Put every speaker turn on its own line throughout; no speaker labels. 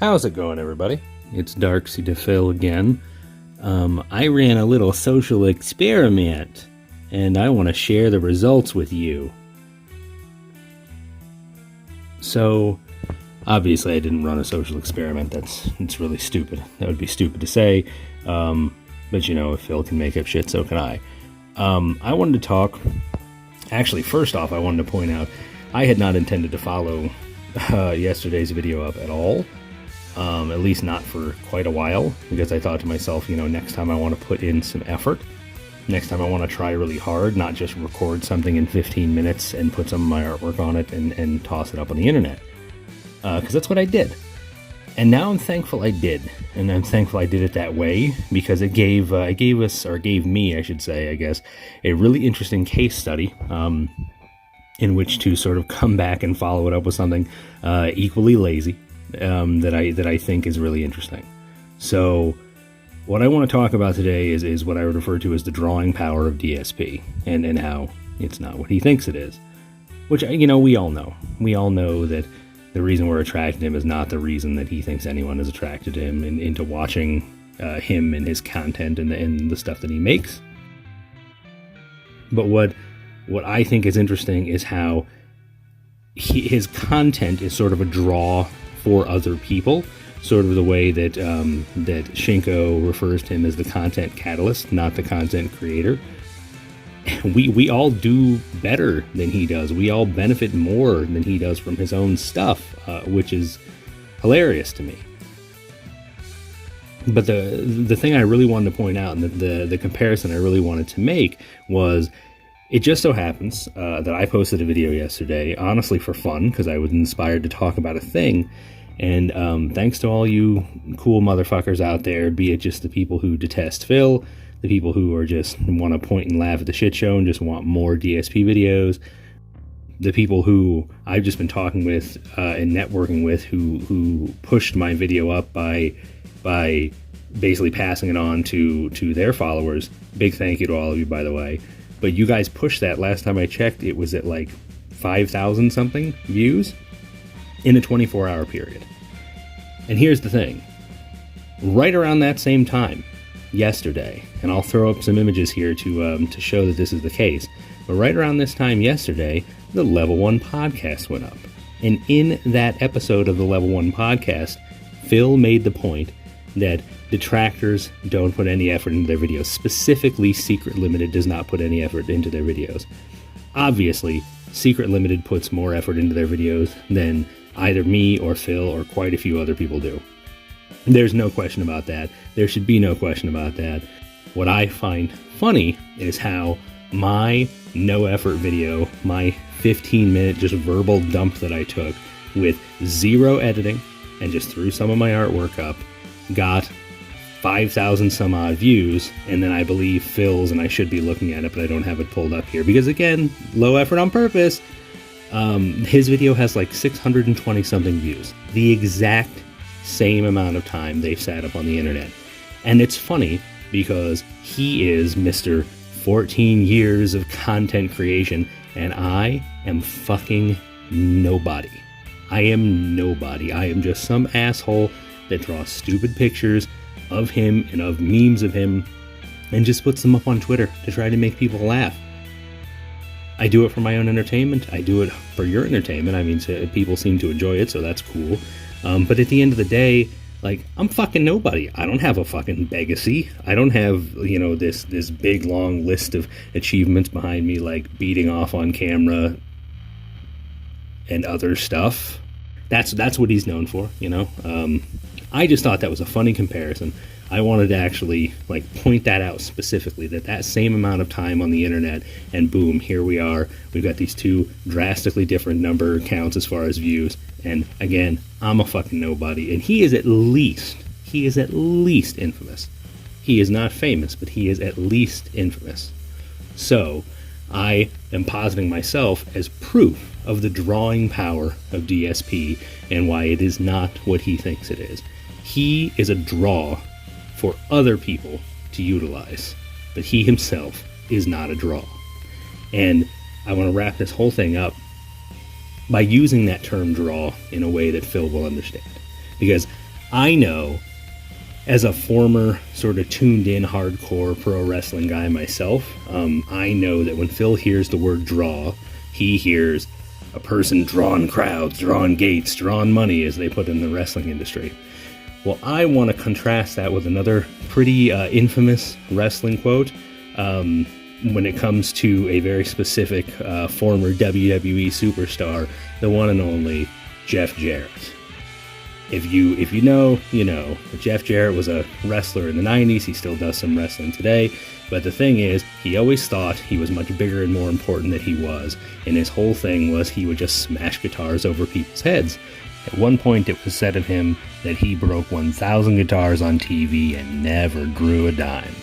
How's it going, everybody? It's Darksy DePhil again. I ran a little social experiment, and I want to share the results with you. So, obviously I didn't run a social experiment. It's really stupid. That would be stupid to say. But you know, if Phil can make up shit, so can I. I wanted to talk... Actually, first off, I wanted to point out, I had not intended to follow yesterday's video up at all. At least not for quite a while, because I thought to myself, you know, next time I want to put in some effort. Next time I want to try really hard, not just record something in 15 minutes and put some of my artwork on it and toss it up on the internet. Because that's what I did. And now I'm thankful I did. And I'm thankful I did it that way, because it gave me, I should say, I guess, a really interesting case study in which to sort of come back and follow it up with something equally lazy. That I think is really interesting. So what I want to talk about today is what I would refer to as the drawing power of DSP, and how it's not what he thinks it is. Which, you know, we all know. We all know that the reason we're attracted to him is not the reason that he thinks anyone is attracted to him and into watching him and his content and the stuff that he makes. But what I think is interesting is how his content is sort of a draw for other people, sort of the way that that Shinko refers to him as the content catalyst, not the content creator. We all do better than he does. We all benefit more than he does from his own stuff, which is hilarious to me. But the thing I really wanted to point out, and the comparison I really wanted to make, was it just so happens that I posted a video yesterday, honestly for fun, because I was inspired to talk about a thing. And thanks to all you cool motherfuckers out there, be it just the people who detest Phil, the people who are just want to point and laugh at the shit show and just want more DSP videos, the people who I've just been talking with and networking with who pushed my video up by basically passing it on to their followers. Big thank you to all of you, by the way. But you guys pushed that. Last time I checked, it was at like 5,000 something views in a 24-hour period. And here's the thing. Right around that same time, yesterday, and I'll throw up some images here to show that this is the case, but right around this time yesterday, the Level 1 podcast went up. And in that episode of the Level 1 podcast, Phil made the point that detractors don't put any effort into their videos. Specifically, Secret Limited does not put any effort into their videos. Obviously, Secret Limited puts more effort into their videos than either me or Phil or quite a few other people do. There's no question about that. There should be no question about that. What I find funny is how my no-effort video, my 15-minute just verbal dump that I took with zero editing and just threw some of my artwork up, got 5,000 some odd views, and then I believe Phil's, and I should be looking at it, but I don't have it pulled up here because, again, low effort on purpose. His video has like 620 something views, the exact same amount of time they've sat up on the internet. And it's funny because he is Mr. 14 years of content creation, and I am fucking nobody. I am nobody. I am just some asshole that draws stupid pictures of him and of memes of him and just puts them up on Twitter to try to make people laugh. I do it for my own entertainment. I do it for your entertainment. I mean, people seem to enjoy it, so that's cool. But at the end of the day, like, I'm fucking nobody. I don't have a fucking legacy. I don't have, you know, this big, long list of achievements behind me, like beating off on camera and other stuff. That's what he's known for, you know? I just thought that was a funny comparison. I wanted to actually like point that out specifically, that same amount of time on the internet, and boom, here we are. We've got these two drastically different number counts as far as views. And again, I'm a fucking nobody, and he is at least infamous. He is not famous, but he is at least infamous. So I am positing myself as proof of the drawing power of DSP and why it is not what he thinks it is. He is a draw for other people to utilize, but he himself is not a draw. And I want to wrap this whole thing up by using that term draw in a way that Phil will understand. Because I know, as a former sort of tuned in hardcore pro wrestling guy myself, I know that when Phil hears the word draw, he hears a person drawing crowds, drawing gates, drawing money, as they put in the wrestling industry. Well, I want to contrast that with another pretty infamous wrestling quote when it comes to a very specific former WWE superstar, the one and only Jeff Jarrett. If you know, you know. Jeff Jarrett was a wrestler in the 90s. He still does some wrestling today. But the thing is, he always thought he was much bigger and more important than he was. And his whole thing was he would just smash guitars over people's heads. At one point, it was said of him that he broke 1,000 guitars on TV and never drew a dime.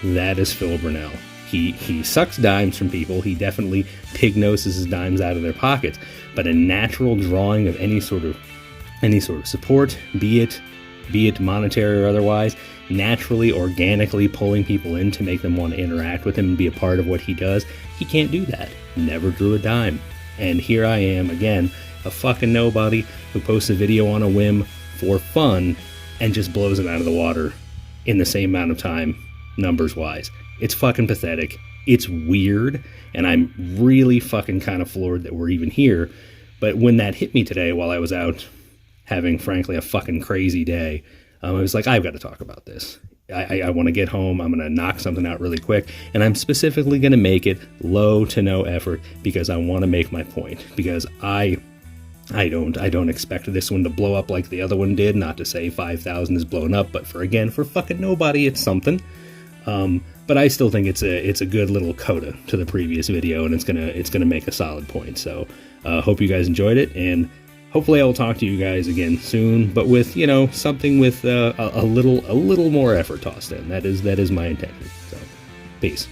That is Phil Brunel. He sucks dimes from people. He definitely pig noses his dimes out of their pockets. But a natural drawing of any sort of support, be it monetary or otherwise, naturally, organically pulling people in to make them want to interact with him and be a part of what he does, he can't do that. Never drew a dime. And here I am, again, a fucking nobody who posts a video on a whim for fun and just blows it out of the water in the same amount of time, numbers-wise. It's fucking pathetic. It's weird, and I'm really fucking kind of floored that we're even here. But when that hit me today while I was out having, frankly, a fucking crazy day, I was like, I've got to talk about this. I want to get home. I'm going to knock something out really quick, and I'm specifically going to make it low to no effort because I want to make my point. Because I don't expect this one to blow up like the other one did. Not to say 5,000 is blown up, but for fucking nobody, it's something. But I still think it's a good little coda to the previous video, and it's gonna make a solid point. So hope you guys enjoyed it, and hopefully I will talk to you guys again soon, but with, you know, something with a little more effort tossed in. That is my intention. So peace.